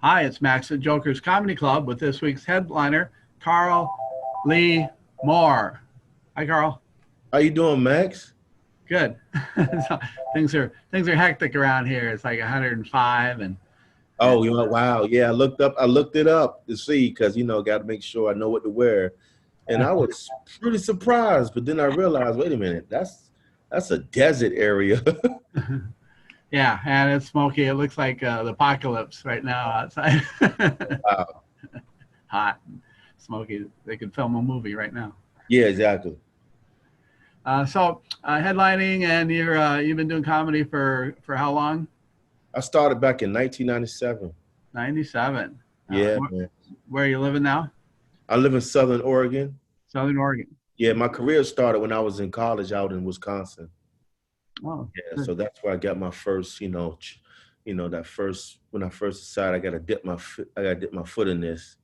Hi, it's Max at Joker's Comedy Club with this week's headliner, Carl Lee Moore. Hi, Carl. How you doing, Max? Good. So, things are hectic around here. It's like 105, and Oh, wow. Yeah, I looked it up to see because got to make sure I know what to wear. And I was pretty surprised, but then I realized, wait a minute, that's a desert area. yeah, and it's smoky. It looks like the apocalypse right now outside. Wow. Hot, and smoky. They could film a movie right now. Yeah, exactly. Headlining, and you've been doing comedy for how long? I started back in 1997. 97. Yeah, man. Where are you living now? I live in Southern Oregon. Southern Oregon. Yeah, my career started when I was in college out in Wisconsin. Oh, Yeah, good. so that's where I got my first, that first when I first decided I got to dip my foot in this.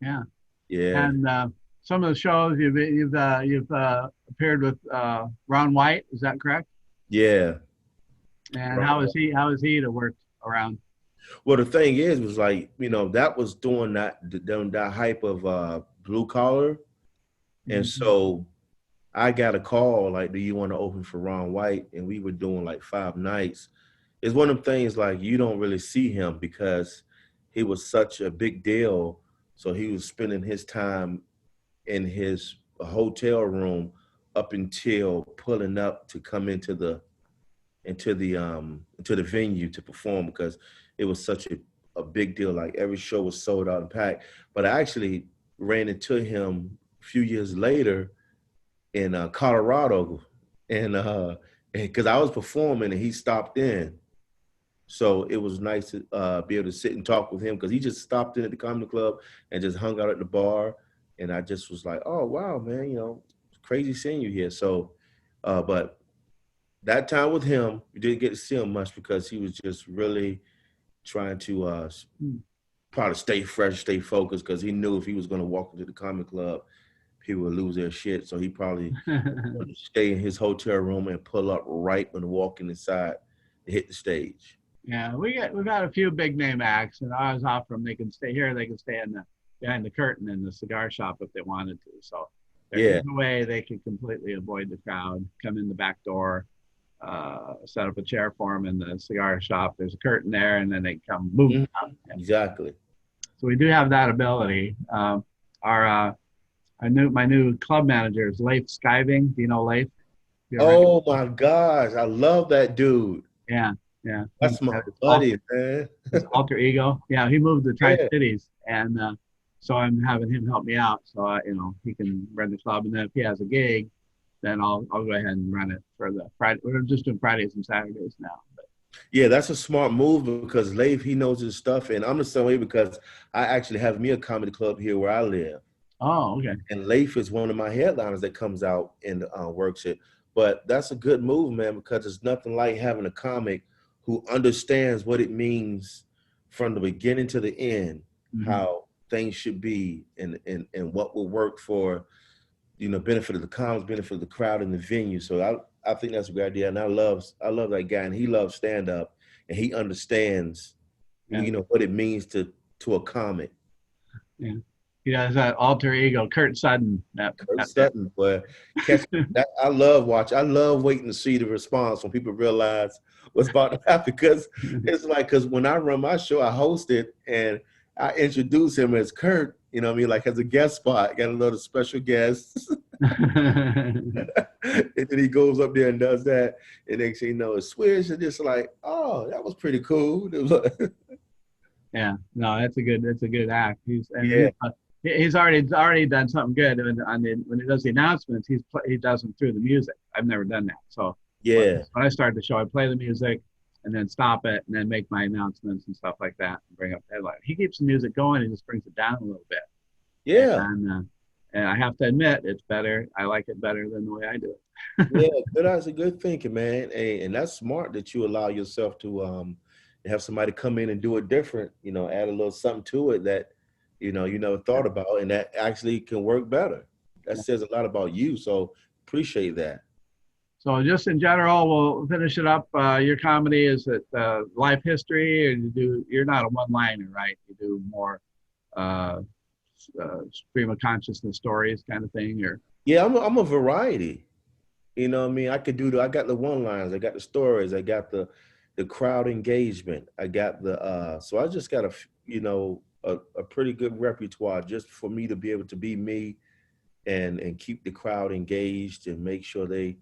Yeah. Yeah, And some of the shows you've appeared with Ron White. Is that correct? yeah. And how is he? How is he to work around? Well, the thing is, was like, that was during that hype of blue collar. And Mhm. so I got a call, like, do you want to open for Ron White? And we were doing like 5 nights. It's one of them things like you don't really see him because he was such a big deal. So he was spending his time in his hotel room up until pulling up to come into the venue to perform because it was such a big deal. Like every show was sold out and packed. But I actually ran into him a few years later in Colorado, and because I was performing and he stopped in, so it was nice to be able to sit and talk with him because he just stopped in at the comedy club and just hung out at the bar, and I just was like, oh wow, man, it's crazy seeing you here. So, but that time with him, we didn't get to see him much because he was just really trying to probably stay fresh, stay focused, because he knew if he was going to walk into the comic club, people would lose their shit. So he probably wanted to stay in his hotel room and pull up right when walking inside to hit the stage. Yeah, we've had a few big name acts, and I was offer them they can stay here, they can stay in the behind the curtain in the cigar shop if they wanted to. So there is Yeah. a way they could completely avoid the crowd, come in the back door, set up a chair for them in the cigar shop. There's a curtain there, and then they come boom. Mhm. Exactly. So we do have that ability. Our my new club manager is Leif Skiving. Do you know Leif? You ever? Oh my gosh, I love that dude. Yeah, yeah. He's That's my got buddy, man. his alter ego. Yeah, he moved to Tri Yeah. Cities, and so I'm having him help me out. So he can run the club, and then if he has a gig, then I'll go ahead and run it for the Friday. We're just doing Fridays and Saturdays now. But Yeah, that's a smart move because Leif, he knows his stuff. And I'm the same way because I actually have me a comedy club here where I live. oh, okay. And Leif is one of my headliners that comes out and works it. But that's a good move, man, because it's nothing like having a comic who understands what it means from the beginning to the end, Hmm. how things should be and what will work for, benefit of the comics, benefit of the crowd and the venue. So I think that's a great idea. And I love that guy and he loves stand up and he understands, Yeah, what it means to a comic. yeah. He has that alter ego, Kurt Sutton. Kurt That Sutton, but catch that I love waiting to see the response when people realize what's about to happen because it's like because when I run my show, I host it and I introduce him as Kurt, you know what I mean, like as a guest spot, got a little special guest. And then he goes up there and does that, and next thing you know, it's Swish, and just like, oh, that was pretty cool. It was like, Yeah, no, that's a good act. yeah, He's already done something good when he does the announcements. He does them through the music. I've never done that. So yeah, when I start the show, I play the music and then stop it and then make my announcements and stuff like that and bring up the headline. He keeps the music going and just brings it down a little bit. yeah. And I have to admit, it's better. I like it better than the way I do Yeah, it. that's a good thinking, man. And that's smart that you allow yourself to have somebody come in and do it different, add a little something to it that, you never thought about and that actually can work better. That says a lot about you. So appreciate that. So just in general, we'll finish it up. Your comedy, is it life history, or you're not a one-liner, right? You do more uh, stream of consciousness stories kind of thing, or Yeah, I'm a variety. You know what I mean? I got the one liners, I got the stories, I got the crowd engagement. I got the so I just got a pretty good repertoire just for me to be able to be me and keep the crowd engaged and make sure they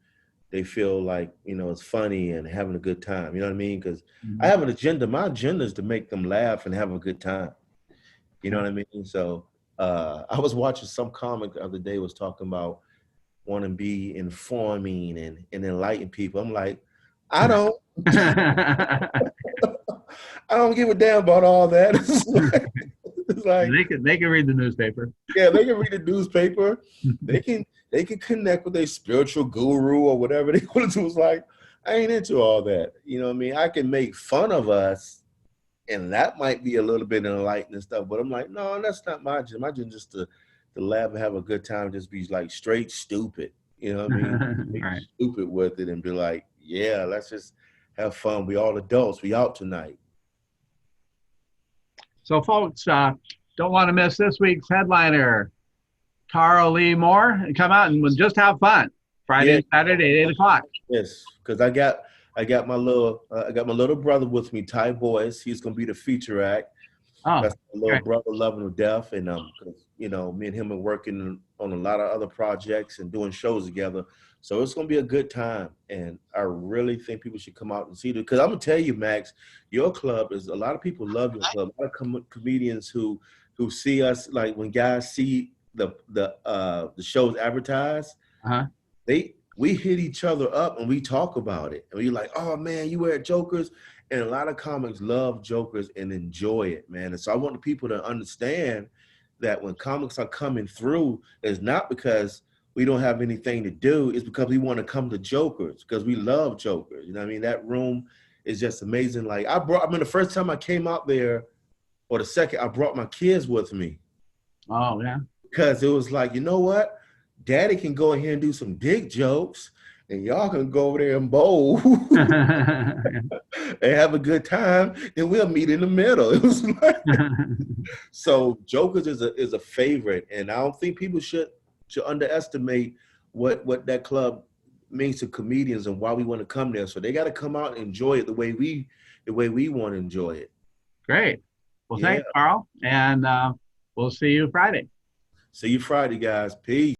feel like, it's funny and having a good time. You know what I mean? Because I Mhm. have an agenda. My agenda is to make them laugh and have a good time. You know Okay. what I mean? So I was watching some comic the other day was talking about want to be informing and enlighten people. I'm like, I don't, I don't give a damn about all that. It's like, They can read the newspaper. yeah, they can read the newspaper. They can they can connect with their spiritual guru or whatever they want to do. It's like, I ain't into all that. You know what I mean? I can make fun of us, and that might be a little bit enlightening and stuff. But I'm like, no, that's not my agenda. My agenda is just to laugh and have a good time, just be like straight stupid. You know what I mean? Be Right. stupid with it and be like, yeah, let's just have fun. We all adults. We out tonight. So, folks, don't want to miss this week's headliner, Carl Lee Moore, and come out and we'll just have fun. Friday Yeah, and Saturday at 8 o'clock. yes, because I got my little brother with me, Ty Boyce. He's gonna be the feature act. Oh, That's my little great. brother, loving to death, and 'cause, me and him are working on a lot of other projects and doing shows together. So it's gonna be a good time, and I really think people should come out and see it. Because I'm gonna tell you, Max, your club is a lot of people love your club. A lot of comedians who see us, like when guys see the shows advertised, Uh-huh. we hit each other up and we talk about it. And we're like, oh man, you were at Jokers. And a lot of comics love Jokers and enjoy it, man. And so I want the people to understand that when comics are coming through, it's not because we don't have anything to do, it's because we want to come to Jokers because we love Jokers. You know what I mean? That room is just amazing. Like the first time I came out there, or the second, I brought my kids with me Oh, yeah. because it was like, you know what? Daddy can go in here and do some dick jokes, and y'all can go over there and bowl and have a good time, and we'll meet in the middle. It was like, so Jokers is a favorite, and I don't think people should underestimate what that club means to comedians and why we want to come there. So they got to come out and enjoy it the way we want to enjoy it. Great. Well, Yeah. thanks, Carl. And we'll see you Friday. See you Friday, guys. Peace.